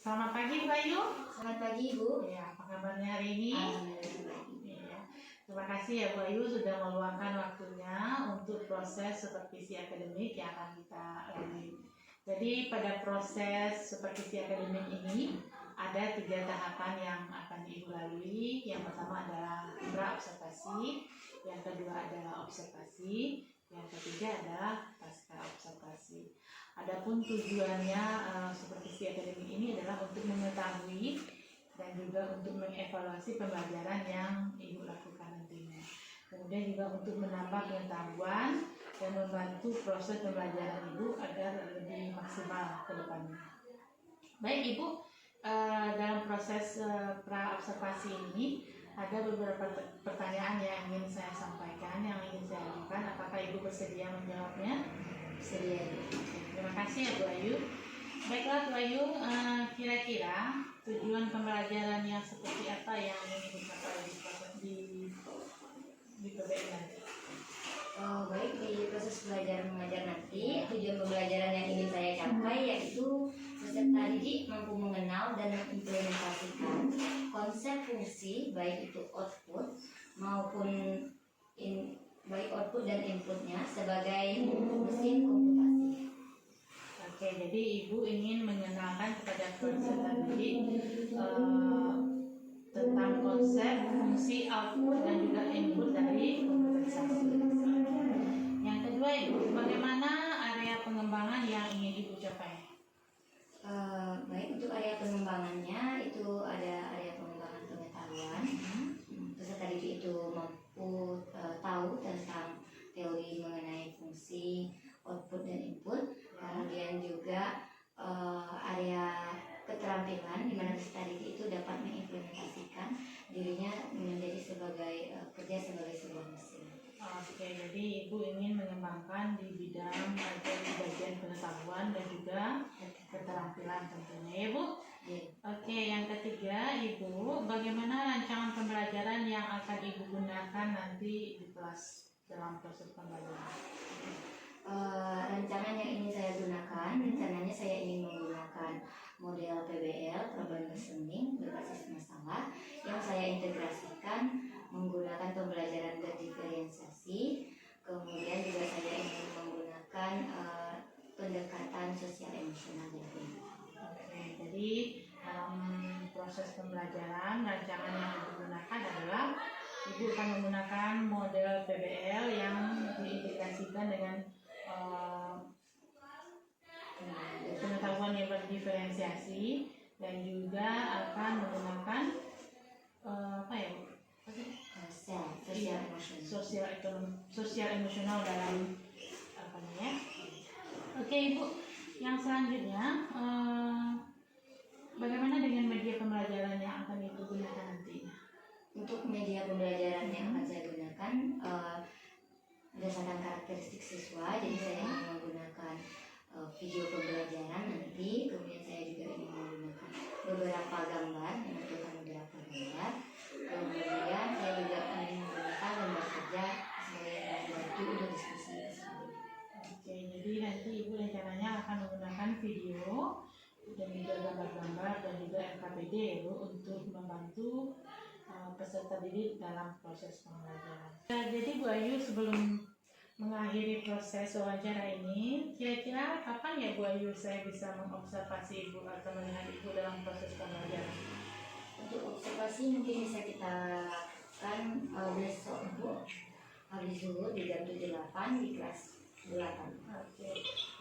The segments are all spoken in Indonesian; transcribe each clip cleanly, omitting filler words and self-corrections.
Selamat pagi Bu Ayu. Selamat pagi Bu. Ya, apa kabarnya hari ini? Ya. Terima kasih ya Bu Ayu sudah meluangkan waktunya untuk proses supervisi akademik yang akan kita lalui. Jadi pada proses supervisi akademik ini ada 3 tahapan yang akan Ibu lalui. Yang pertama adalah pra-observasi, yang kedua adalah observasi, yang ketiga adalah pasca observasi. Adapun tujuannya supervisi akademik ini adalah untuk mengetahui dan juga untuk mengevaluasi pembelajaran yang Ibu lakukan nantinya. Kemudian juga untuk menambah pengetahuan dan membantu proses pembelajaran Ibu agar lebih maksimal ke depannya. Baik Ibu, dalam proses pra-observasi ini ada beberapa pertanyaan yang ingin saya sampaikan, yang ingin saya ajukan. Apakah Ibu bersedia menjawabnya? Bersedia. Terima kasih ya Bu Ayu. Baiklah Bu Ayu, kira-kira tujuan pembelajaran yang seperti apa yang ingin Ibu capai di PBL nanti? Baik, di proses belajar mengajar nanti, tujuan pembelajaran yang ingin saya capai yaitu peserta didik mampu mengenal dan mengimplementasikan konsep fungsi baik itu output maupun baik output dan inputnya sebagai mesin komputasi. Oke, jadi Ibu ingin mengenalkan kepada peserta didik tentang konsep fungsi output dan juga input dari komputerisasi. Yang kedua Ibu, bagaimana area pengembangan yang ingin Ibu capai? Baik, untuk area pengembangannya itu ada area pengembangan pengetahuan. Peserta didik itu mampu tahu tentang teori mengenai fungsi output dan input. Kemudian juga area keterampilan di mana peserta didik itu dapat mengimplementasikan dirinya menjadi sebagai kerja sebagai sebuah mesin. Oke, jadi Ibu ingin mengembangkan di bidang atau di bagian pengetahuan dan juga keterampilan tentunya ya Bu. Oke, yang ketiga Ibu, bagaimana rancangan pembelajaran yang akan Ibu gunakan nanti di kelas dalam proses pembelajaran? Rancangan yang ingin saya gunakan, rencananya saya ingin menggunakan model PBL, problem listening berbasis masalah, yang saya integrasikan menggunakan pembelajaran berdiferensiasi. Kemudian juga saya ingin menggunakan pendekatan sosial emosional dari. Oke, jadi dalam proses pembelajaran rancangan yang digunakan adalah Ibu akan menggunakan model PBL yang diintegrasikan dengan pengetahuan yang berdiferensiasi dan juga akan menggunakan sosial emosional dalam ya. Oke Ibu, yang selanjutnya bagaimana dengan media pembelajaran yang akan Ibu gunakan nanti? Untuk media pembelajaran yang akan saya gunakan berdasarkan karakteristik siswa, jadi saya ingin menggunakan video pembelajaran nanti. Kemudian saya juga ingin menggunakan beberapa gambar, menentukan beberapa gambar. Kemudian saya juga ingin menggunakan gambar kerja sebagai alat bantu untuk diskusi tersebut. Oke, jadi nanti Ibu rencananya akan menggunakan video dan juga gambar-gambar dan juga LKPD Bu untuk membantu peserta didik dalam proses pembelajaran. Jadi Bu Ayu, sebelum mengakhiri proses wawancara ini, kira-kira kapan ya Bu Ayu saya bisa mengobservasi Ibu atau melihat Ibu dalam proses pembelajaran? Untuk observasi mungkin bisa kita lakukan besok Bu, habis zuhur di jam 7.08 di kelas 8. Oke,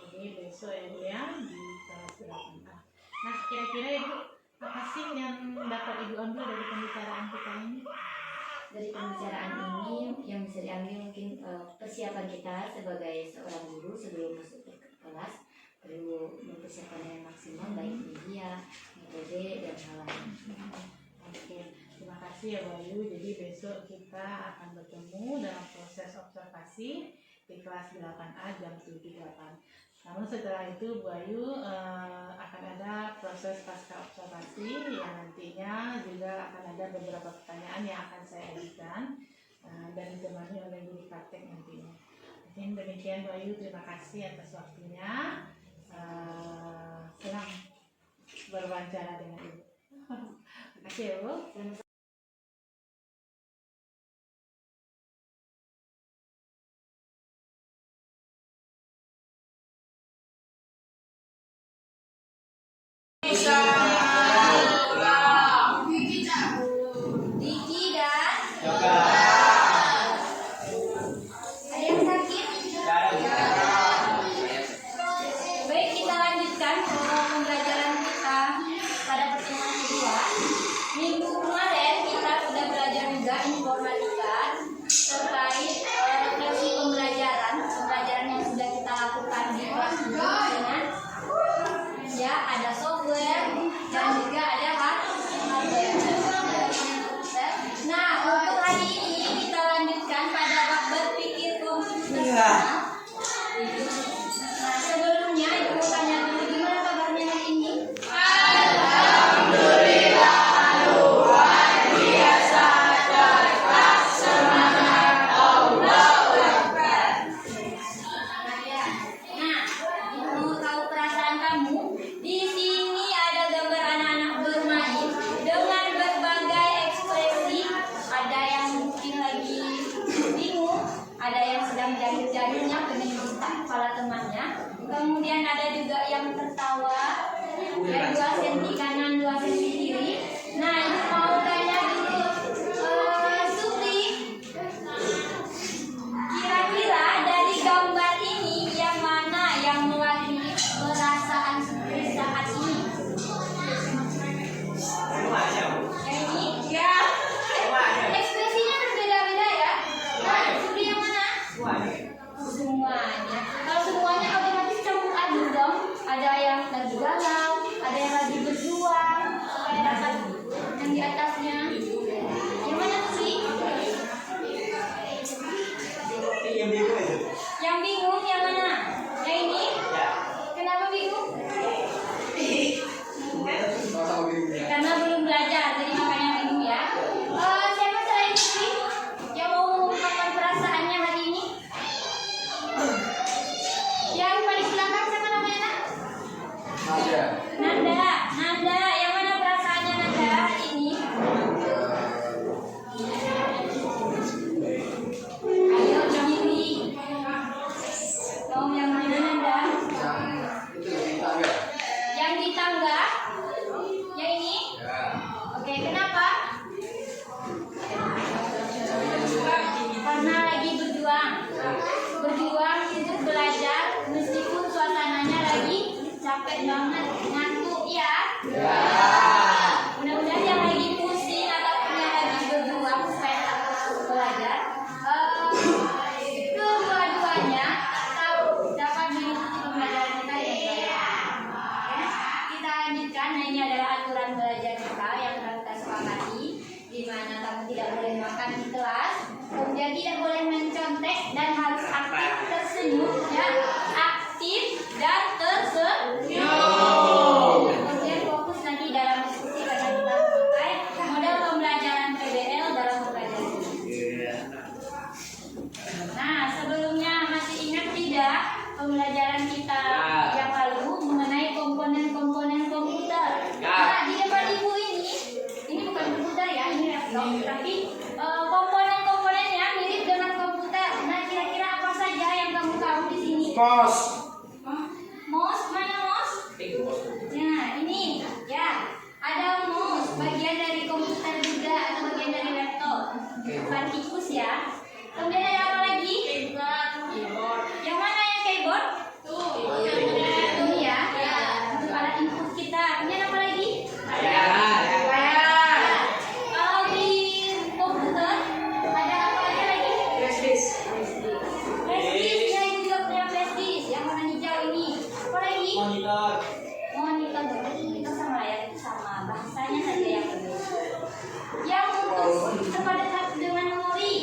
jadi besok ya Bu ya di kelas 8A. Nah, kira-kira Ibu apa sih yang dapat Ibu ambil dari pembicaraan kita ini? Dari pembicaraan ini yang bisa diambil mungkin persiapan kita sebagai seorang guru sebelum masuk ke kelas perlu mempersiapkan yang maksimal baik media, metode dan hal lain. Oke, terima kasih ya Bu Ayu. Jadi besok kita akan bertemu dalam proses observasi di kelas 8A jam 7.08. Namun setelah itu Bu Ayu akan ada proses pasca observasi yang nantinya juga akan ada beberapa pertanyaan yang akan saya ajukan dan ditemani oleh guru praktek nantinya. Mungkin demikian Bu Ayu, terima kasih atas waktunya. Senang berwawancara dengan Ibu. Terima kasih ya Bu. Diki dan ada yang sakit? Baik, kita lanjutkan pembelajaran kita pada pertemuan kedua. Minggu kemarin kita sudah belajar juga informatika terkait refleksi pembelajaran yang sudah kita lakukan di kelas dulu dengan ya ada software dan juga ada hardware. Nah, untuk hari ini kita lanjutkan pada bab berpikir komputasional. Nah, sebelumnya Ibu tanya dulu gimana kabarnya hari ini? Nah, mau tahu perasaan kamu? Di sini ada gambar anak-anak bermain dengan berbagai ekspresi. Ada yang mungkin lagi bingung, ada yang sedang jahit-jahitnya pengen minta kepala temannya. Kemudian ada juga yang tertawa, yang 2 senti kanan, 2 senti kiri. Nah, Ibu mau tanya dulu, Supri, kira-kira dari gambar ini yang mana yang mewakili perasaan Supri saat ini? Yang ini? Ya. Ekspresinya berbeda-beda ya. Nah, Supri yang mana? Semuanya. Kalau semuanya otomatis campur aduk dong. Ada yang lagi galau, ada yang lagi berjuang supaya dapat yang di atasnya. Yang mana sih? Yang bingung yang mana? Yang ini? Kenapa bingung? Karena belum belajar, jadi makanya bingung ya. Siapa selain Supri yang mau mengungkapkan perasaannya hari ini? Yang paling belakang siapa namanya, Nak? Nanda, yang mana perasaannya Nanda hari ini? Ayo sendiri. Mau yang mana Nanda? Yang di tangga? Yang ini? Oke, kenapa? Karena lagi berjuang untuk belajar meskipun suasananya lagi capek banget, ngantuk ya. Mudah-mudahan yang lagi pusing ataupun yang lagi berjuang supaya dapat belajar, kedua-duanya dapat mengikuti pembelajaran kita dengan baik. Oke, kita lanjutkan. Nah, ini adalah aturan belajar kita yang telah kita sepakati, di mana kamu tidak boleh makan di kelas, kemudian tidak boleh mencontek dan harus aktif tersenyum ya, aktif dan tersenyum. Kemudian fokus nanti dalam diskusi karena kita memakai model pembelajaran PBL dalam pembelajaran ini. Nah, sebelumnya masih ingat tidak pembelajaran kita yang lalu mengenai komponen-komponen komputer? Nah, di depan Ibu ini bukan komputer ya, ini laptop, tapi komponen-komponennya mirip dengan komputer. Nah, kira-kira apa saja yang kamu tahu di sini? Mouse, mana mouse? Nah, ini ya, ada mouse, bagian dari komputer juga atau bagian dari laptop, bukan tikus ya. Kemudian ada apa lagi? Yang mana yang keyboard? Tuh ya, untuk alat input kita. Kemudian apa lagi? Kalau di komputer ada apa lagi? Flash disk. Ya, itu juga punya flash disk. Yang warna hijau ini. Apa lagi? Monitor. Berarti monitor sama layar itu sama. Bahasanya saja yang berbeda. Yang untuk tempat dekat dengan memori.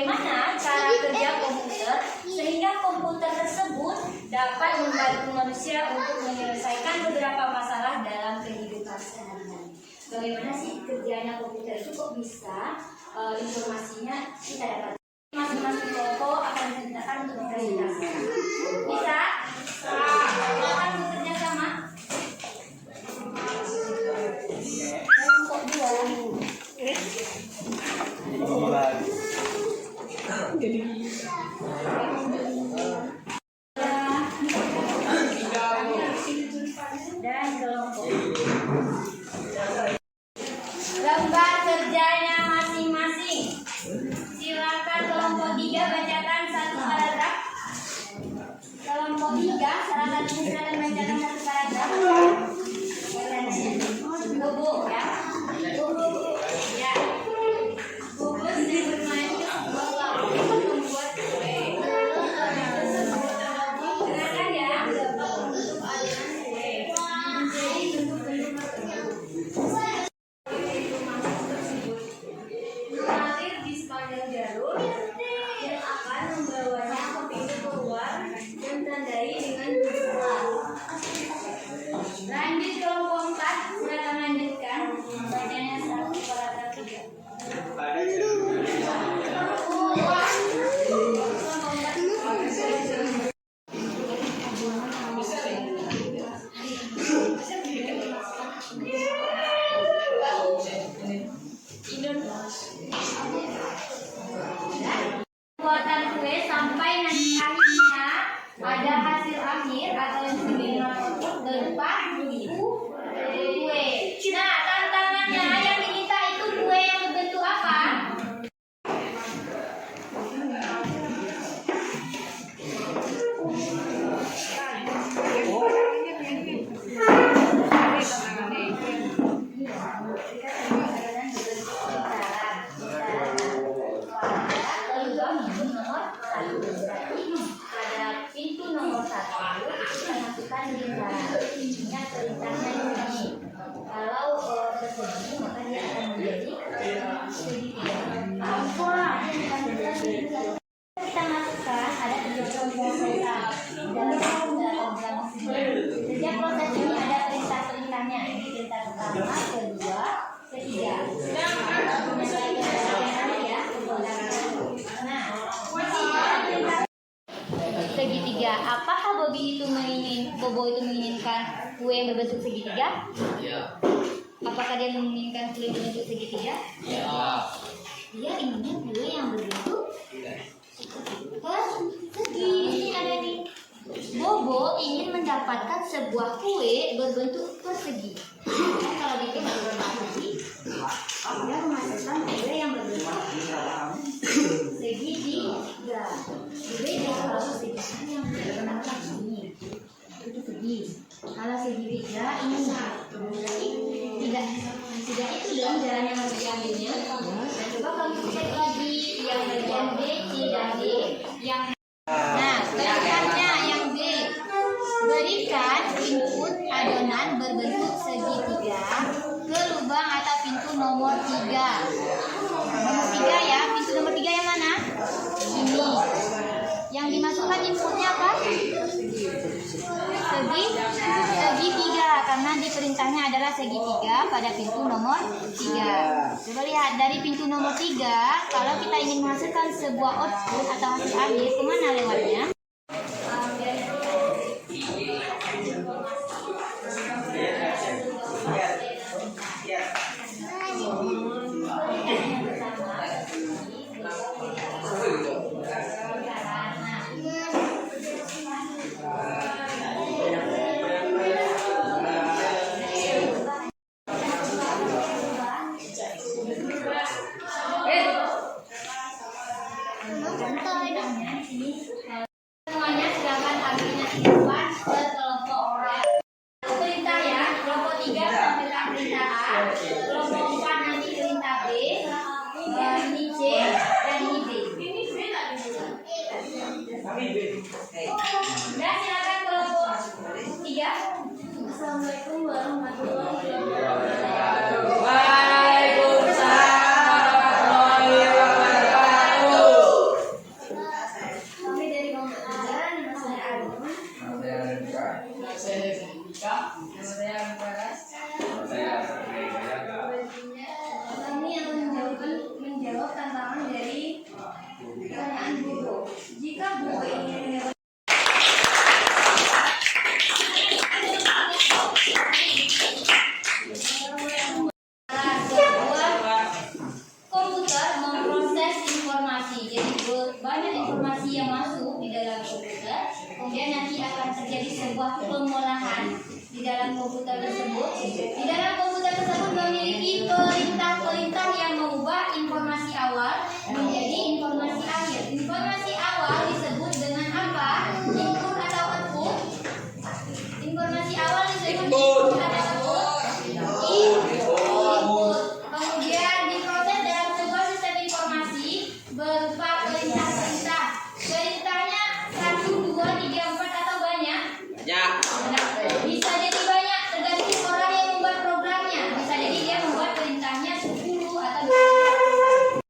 bagaimana cara kerja komputer sehingga komputer tersebut dapat membantu manusia untuk menyelesaikan beberapa masalah dalam kehidupan sehari-hari. Bagaimana sih kerjanya komputer itu, kok bisa informasinya kita dapat? Masing-masing kelompok akan diceritakan untuk mempresentasikan. Bisa? Silakan bekerja sama. Kelompok 2. Dan kelompok. Lembar kerjanya masing-masing. Silakan kelompok 3 bacakan satu paragraf. Kelompok 3 salah satunya silakan bacakan satu paragraf. Bobo ya. Bobo ya. Bobo sedang bermain ke sebuah laut membuat kue. Dengarkan ya. Untuk adonan kue menjadi bentuk-bentuk tertentu. Mengalir di sepanjang jalur yang akan membawanya ke pintu keluar dan tandai dengan jumlah. Lanjut kelompok 4, silakan lanjutkan bacanya satu paragraf 3. Buatan kue sampai nanti akhirnya ada hasil akhir atau yang disebut output berupa kue. Nah, tantangannya yang diminta itu kue yang berbentuk apa? Pada pintu nomor 1 kita masukkan lingkaran. Ingat perintahnya ini. Kalau persegi maka dia akan menjadi segitiga. Kita masukkan ada 3 proses dalam program sini. Setiap proses ini ada perintah-perintahnya. Ini perintah pertama, kedua, ketiga. Segitiga. Apakah Bobo itu menginginkan kue yang berbentuk segitiga? Ya. Apakah dia menginginkan kue yang berbentuk segitiga? Ya. Dia inginnya kue yang berbentuk persegi. Ini ada nih. Bobo ingin mendapatkan sebuah kue berbentuk persegi. Kalau bikin kue persegi, dia memasukkan kue yang berbentuk segitiga. Beda kalau segitiga yang berbentuk ini. Itu segi. Kalau segitiga ini tidak itu dong jalan yang harus diambilnya. Dan coba kamu cek lagi yang bagian B, C dan D yang nah, berikannya yang B. Berikan input adonan berbentuk segitiga ke lubang atau pintu nomor 3. Nomor 3 ya, pintu nomor 3 yang mana? Ini. Yang dimasukkan inputnya apa? Segitiga, karena di perintahnya adalah segitiga pada pintu nomor 3. Coba lihat dari pintu nomor 3, kalau kita ingin menghasilkan sebuah output atau hasil akhir, kemana lewatnya? Semuanya silakan ambilnya keluar ke kelompok perintah ya. Kelompok 3 sampaikan perintah A, kelompok 4 nanti perintah B, ini C dan ini D. Dan silakan kelompok 3. Assalamualaikum warahmatullahi wabarakatuh. Waalaikumsalam warahmatullahi wabarakatuh. banyak informasi yang masuk di dalam komputer, kemudian nanti akan terjadi sebuah pengolahan di dalam komputer tersebut. Di dalam komputer tersebut memiliki perintah-perintah yang mengubah informasi awal menjadi informasi akhir. Informasi awal disebut dengan apa? Input atau output? Informasi awal disebut input atau output? Input. Kemudian diproses dalam sebuah sistem informasi berupa perintah-perintah. Perintahnya 1, 2, 3, 4 atau banyak? Banyak. Bisa jadi banyak tergantung orang yang membuat programnya. Bisa jadi dia membuat perintahnya 10 atau 20.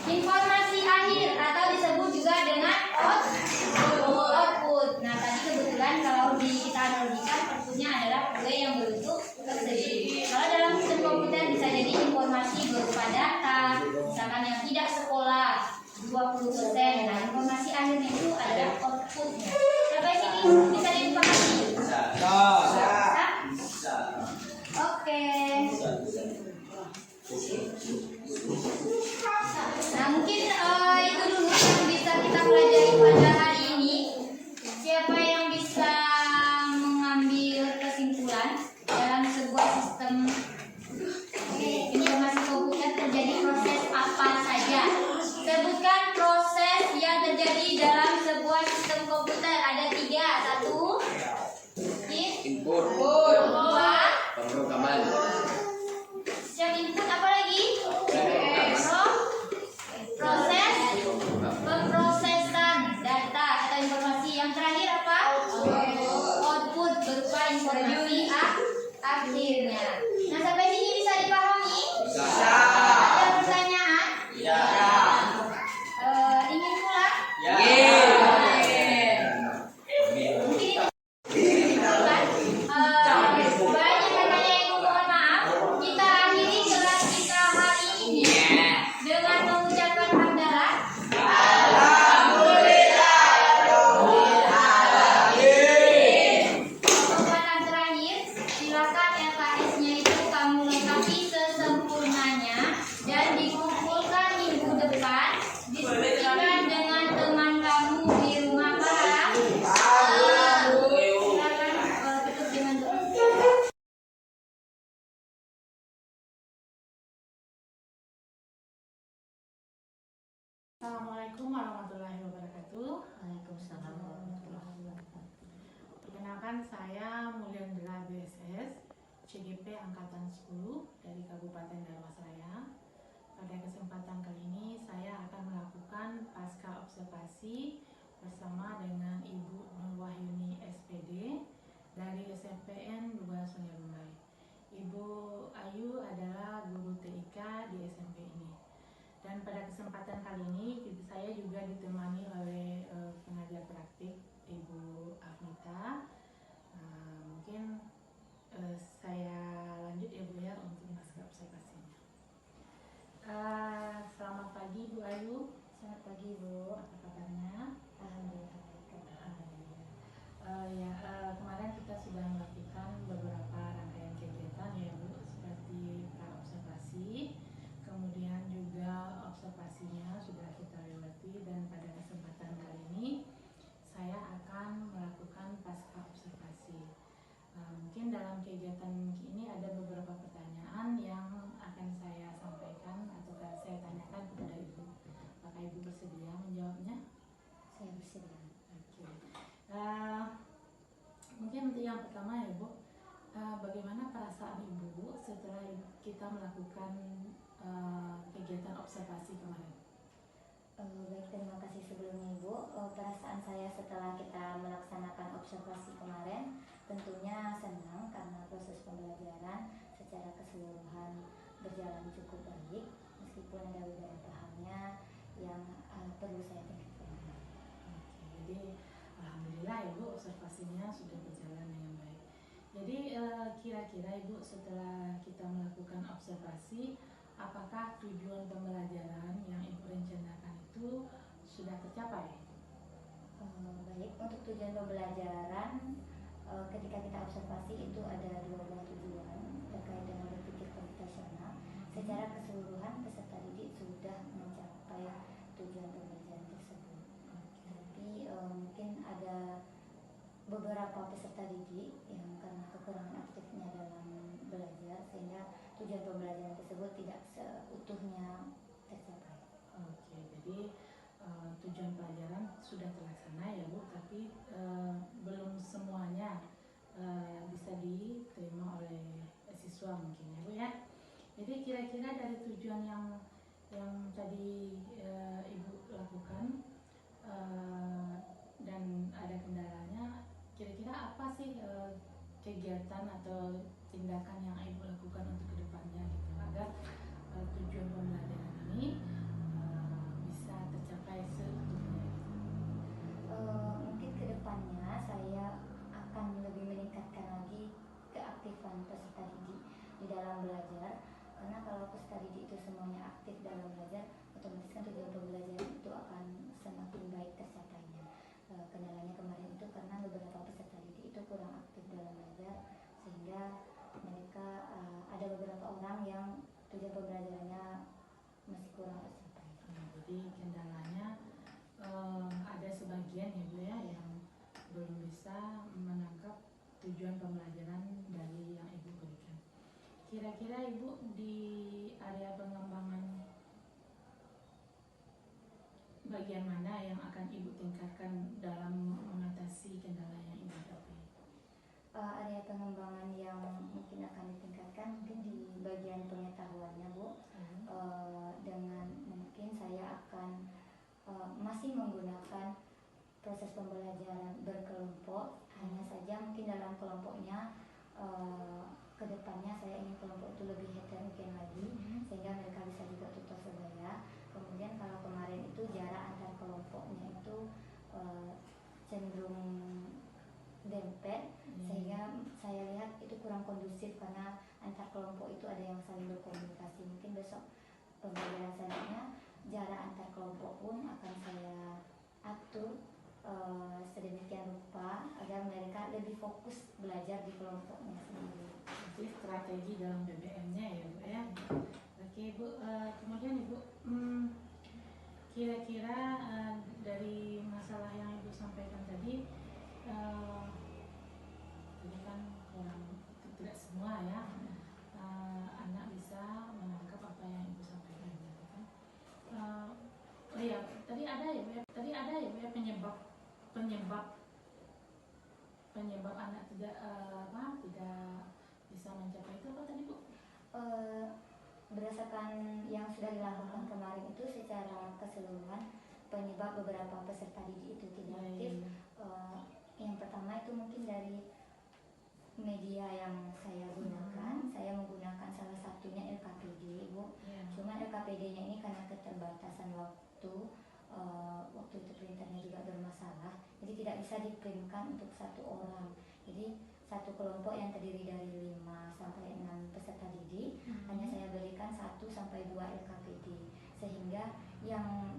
Informasi akhir atau disebut juga dengan output. Nah, tadi kebetulan kalau kita analogikan outputnya adalah kue yang berbentuk persegi. Kalau dalam sistem komputer bisa jadi informasi berupa data, misalkan yang tidak sekolah 20%. Nah, informasi akhirnya itu adalah outputnya. Sampai sini bisa dipahami? Bisa? Oke. Nah, mungkin itu dulu yang bisa kita pelajari pada hari ini. Siapa yang bisa mengambil kesimpulan dalam sebuah sistem informasi komputer terjadi proses apa saja? Sebutkan proses yang terjadi dalam sebuah sistem komputer. Ada 3. 1 input, 2 pemrograman, yang input apa lagi? Proses pemrosesan data atau informasi. Yang terakhir apa? Output berupa informasi akhirnya. Nah, sampai sini bisa dipahami? Bisa. Ada pertanyaan? Ya. Ingin pulang? Ya. Mungkin banyak katanya yang mohon maaf. Kita akhiri kelas kita hari ini dengan mengucapkan hamdalah. Pengumuman terakhir, silakan LKS-nya itu kamu lengkapi sesempurnanya dan dikumpulkan minggu depan. Diskusikan dengan teman kamu di rumah. Paham? Silakan tutup dengan doa. Assalamualaikum warahmatullahi wabarakatuh. Waalaikumsalam warahmatullahi wabarakatuh. Perkenalkan, saya Mulyandra BSS, CGP Angkatan 10 dari Kabupaten Dharmasraya. Pada kesempatan kali ini saya akan melakukan pasca observasi bersama dengan Ibu Nurwahyuni SPD dari SMPN 2 Sungai Rumbai. Ibu Ayu adalah guru TIK di SMP ini. Dan pada kesempatan kali ini saya juga ditemani oleh pengajar praktik Ibu Afnita. Mungkin saya lanjut ya Bu ya untuk pasca observasinya. Selamat pagi Bu Ayu. Selamat pagi Bu. Apa kabarnya? Alhamdulillah. Kemarin kita sudah melakukan beberapa rangkaian kegiatan ya Bu, seperti pra-observasi, kemudian juga observasinya sudah kita lewati, dan pada kesempatan kali ini saya akan melakukan pasca observasi. Mungkin dalam kegiatan ini ada beberapa pertanyaan yang akan saya sampaikan atau saya tanyakan kepada Ibu. Apakah Ibu bersedia menjawabnya? Saya bersedia. Oke. Mungkin untuk yang pertama ya Bu, bagaimana perasaan Ibu setelah kita melakukan kegiatan observasi kemarin? Baik, terima kasih sebelumnya Ibu. Perasaan saya setelah kita melaksanakan observasi kemarin tentunya senang karena proses pembelajaran secara keseluruhan berjalan cukup baik, meskipun ada beberapa halnya yang perlu saya tingkatkan. Oke, jadi alhamdulillah Ibu observasinya sudah berjalan dengan baik. Jadi kira-kira Ibu setelah kita melakukan observasi, apakah tujuan pembelajaran yang Ibu rencanakan itu sudah tercapai? Baik, untuk tujuan pembelajaran ketika kita observasi itu ada 2 buah tujuan terkait dengan berpikir komputasional. Secara keseluruhan peserta didik sudah mencapai tujuan pembelajaran tersebut. beberapa peserta didik yang karena kekurangan aktifnya dalam belajar sehingga tujuan pembelajaran tersebut tidak seutuhnya tercapai. Oke, jadi tujuan pelajaran sudah terlaksana ya Bu, tapi belum semuanya bisa diterima oleh siswa mungkin ya Bu ya. Jadi kira-kira dari tujuan yang tadi Ibu lakukan dan ada kendalanya, kira-kira apa sih kegiatan atau tindakan yang Ibu lakukan untuk kedepannya gitu agar tujuan pembelajaran ini bisa tercapai seutuhnya gitu. Mungkin kedepannya saya akan lebih meningkatkan lagi keaktifan peserta didik di dalam belajar, karena kalau peserta didik itu semuanya aktif dalam belajar, otomatis kan tujuan pembelajaran itu akan semakin baik tercapainya. Kendalanya kemarin itu karena beberapa peserta didik itu kurang aktif dalam belajar, sehingga mereka ada beberapa orang yang tujuan pembelajarannya masih kurang tercapai. Jadi kendalanya ada sebagian ya Bu ya yang belum bisa menangkap tujuan pembelajaran dari yang Ibu berikan. Kira-kira Ibu di area pengembangan bagian mana yang akan Ibu tingkatkan dalam mengatasi kendala yang Ibu hadapi? Area pengembangan yang mungkin akan ditingkatkan mungkin di bagian pengetahuannya Bu. Dengan mungkin saya akan masih menggunakan proses pembelajaran berkelompok, hanya saja mungkin dalam kelompoknya kedepannya saya ingin kelompok itu lebih heterogen lagi, sehingga mereka bisa juga tutor sebaya. Kemudian kalau kemarin itu jarak antar kelompoknya itu cenderung dempet, sehingga saya lihat itu kurang kondusif karena antar kelompok itu ada yang saling berkomunikasi. Mungkin besok pembelajaran selanjutnya jarak antar kelompok pun akan saya atur sedemikian rupa agar mereka lebih fokus belajar di kelompoknya sendiri. Jadi strategi dalam BBM-nya ya Bu ya. Oke Bu, kemudian Ibu kira-kira dari masalah yang Ibu sampaikan tadi ini kan kurang, tidak semua ya anak bisa menangkap apa yang Ibu sampaikan gitu kan. Oh iya, tadi ada ya Bu ya penyebab anak tidak tidak bisa mencapai itu apa tadi Bu? Berdasarkan yang sudah dilakukan kemarin itu secara keseluruhan penyebab beberapa peserta didik itu tidak aktif. Yang pertama itu mungkin dari media yang saya gunakan. Saya menggunakan salah satunya LKPD Bu. Cuma LKPD-nya ini karena keterbatasan waktu itu printernya juga bermasalah, jadi tidak bisa diprintkan untuk satu orang. Jadi satu kelompok yang terdiri dari 5 sampai 6 peserta didik hanya saya berikan 1 sampai 2 LKPD, sehingga yang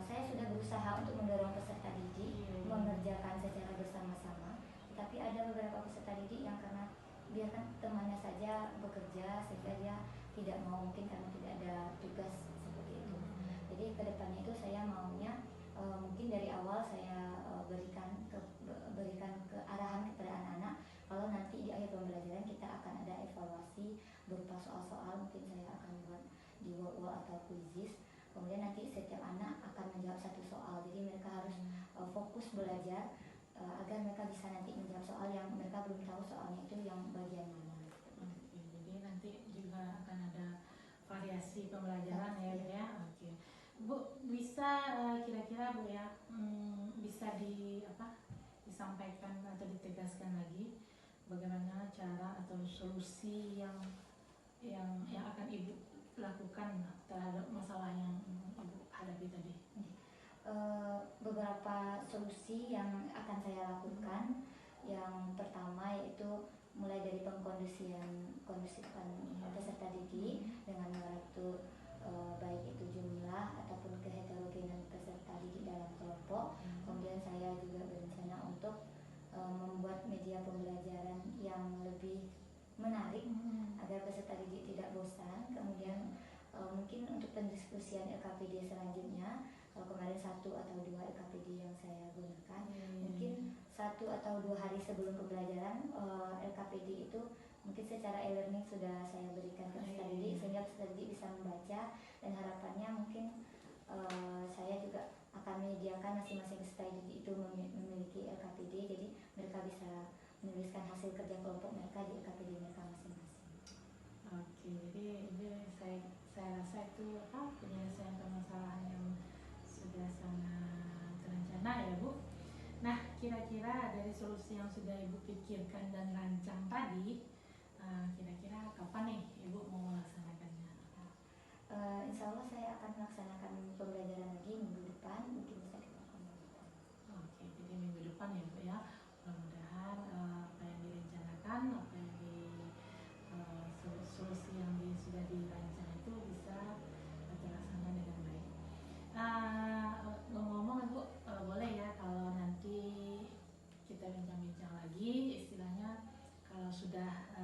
saya sudah berusaha untuk mendorong peserta didik mengerjakan secara bersama-sama, tetapi ada beberapa peserta didik yang karena biarkan temannya saja bekerja sehingga dia tidak mau, mungkin karena tidak ada tugas seperti itu. Jadi kedepannya itu saya maunya mungkin dari awal saya berikan ke arahan kepada anak-anak, kalau nanti di akhir pembelajaran kita akan ada evaluasi berupa soal-soal, mungkin saya akan buat di wall atau quizzes. Kemudian nanti setiap anak akan menjawab satu soal, jadi mereka harus fokus belajar agar mereka bisa nanti menjawab soal yang mereka belum tahu soalnya itu yang bagian mana. Oke, jadi nanti juga akan ada variasi pembelajaran ya Bu ya. Oke. Bu, bisa kira-kira Bu ya bisa disampaikan atau ditegaskan lagi bagaimana cara atau solusi yang akan Ibu lakukan terhadap masalah yang Ibu hadapi tadi? Beberapa solusi yang akan saya lakukan, yang pertama yaitu mulai dari pengkondisian peserta didik dengan mengatur baik itu jumlah ataupun keheterogenan peserta didik dalam kelompok. Kemudian saya juga berencana untuk membuat media pembelajaran yang lebih menarik agar peserta didik tidak bosan. Kemudian mungkin untuk pendiskusian LKPD selanjutnya, kalau kemarin 1 atau 2 LKPD yang saya gunakan, mungkin 1 atau 2 hari sebelum pembelajaran LKPD itu mungkin secara e-learning sudah saya berikan ke peserta didik sehingga peserta didik bisa membaca, dan harapannya mungkin saya juga akan menyediakan masing-masing peserta didik itu memiliki LKPD, jadi mereka bisa menuliskan hasil kerja kelompok mereka di LKPD mereka masing-masing. Oke, jadi ini saya rasa itu penyelesaian permasalahan yang sudah sangat terencana ya Bu. Nah, kira-kira dari solusi yang sudah Ibu pikirkan dan rancang tadi, kira-kira kapan nih Ibu mau melaksanakannya? Insya Allah saya akan melaksanakan pembelajaran lagi minggu depan, mungkin bisa dilakukan minggu depan. Oke, jadi minggu depan ya Bu ya. Mudah-mudahan apa yang direncanakan, apa yang solusi yang sudah dirancang itu bisa terlaksana dengan baik. Ngomong-ngomong Bu, boleh ya kalau nanti kita bincang-bincang lagi, istilahnya kalau sudah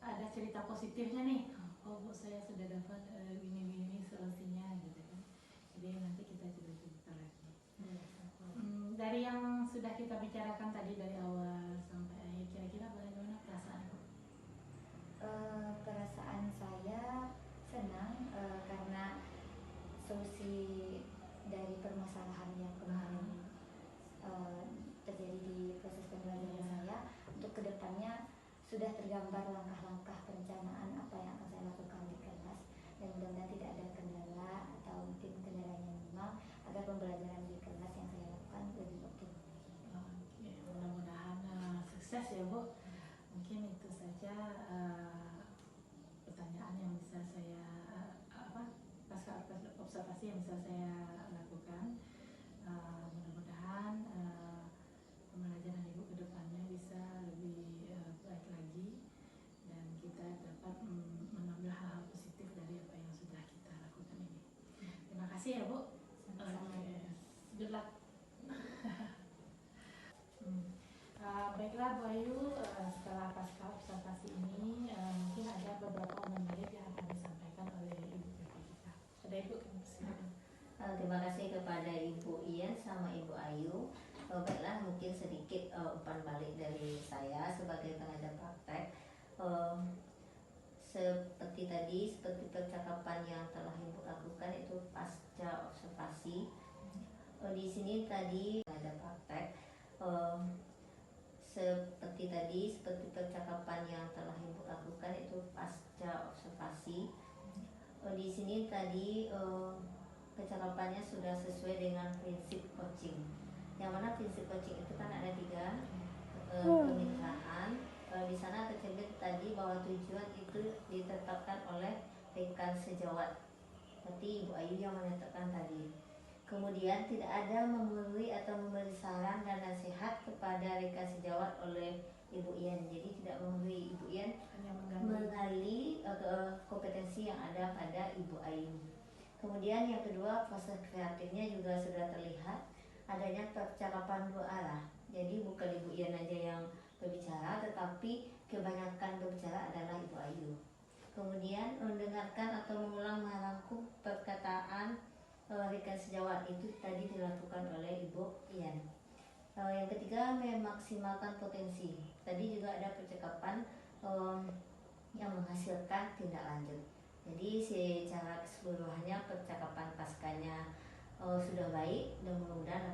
ada cerita positifnya nih, oh Bu saya sudah dapat gini-gini solusinya gitu kan. Jadi nanti kita cerita lagi. Dari yang sudah kita bicarakan tadi dari awal sampai akhir, kira-kira bagaimana perasaan Bu? Perasaan saya senang karena solusi dari permasalahan yang kemarin terjadi di proses pembelajaran saya, untuk kedepannya sudah tergambar langkah-langkah perencanaan apa yang akan saya lakukan di kelas, dan mudah-mudahan tidak ada kendala atau mungkin kendalanya minimal agar pembelajaran di kelas yang saya lakukan lebih optimal. Oke, mudah-mudahan sukses ya Bu. Mungkin itu saja pertanyaan yang bisa saya pasca observasi yang bisa saya lakukan. Mudah-mudahan pembelajaran Ibu ke depannya bisa lebih baik lagi dan kita dapat mengambil hal-hal positif dari apa yang sudah kita lakukan ini. Terima kasih ya Bu. Good luck. Baiklah Bu Ayu, setelah pasca observasi ini mungkin ada beberapa menarik yang akan disampaikan oleh Ibu PP kita. Ada Ibu, silakan. Terima kasih kepada Ibu Ian sama Ibu Ayu. Baiklah, mungkin sedikit umpan balik dari saya sebagai tenaga praktek. Seperti percakapan yang telah Ibu lakukan itu pasca observasi. Di sini tadi ada praktek. Seperti percakapan yang telah Ibu lakukan itu pasca observasi. Di sini tadi percakapannya sudah sesuai dengan prinsip coaching. Yang mana prinsip coaching itu kan ada 3 permintaan. Di sana tercermin tadi bahwa tujuan itu ditetapkan oleh rekan sejawat. Seperti Ibu Ayu yang menetapkan tadi. Kemudian tidak ada memerlukan atau memberi saran dan nasihat kepada rekan sejawat oleh Ibu Ian. Jadi tidak memerlukan Ibu Ian Hanya menggali kompetensi yang ada pada Ibu Ayu. Kemudian yang kedua, proses kreatifnya juga sudah terlihat adanya percakapan 2 arah. Jadi bukan Ibu Ian aja yang berbicara, tetapi kebanyakan berbicara adalah Ibu Ayu. Kemudian mendengarkan atau mengulang merangkum perkataan rekan sejawat itu tadi dilakukan oleh Ibu Ian. Yang ketiga, memaksimalkan potensi. Tadi juga ada percakapan yang menghasilkan tindak lanjut. Jadi secara keseluruhannya percakapan paskanya sudah baik dan mudah-mudahan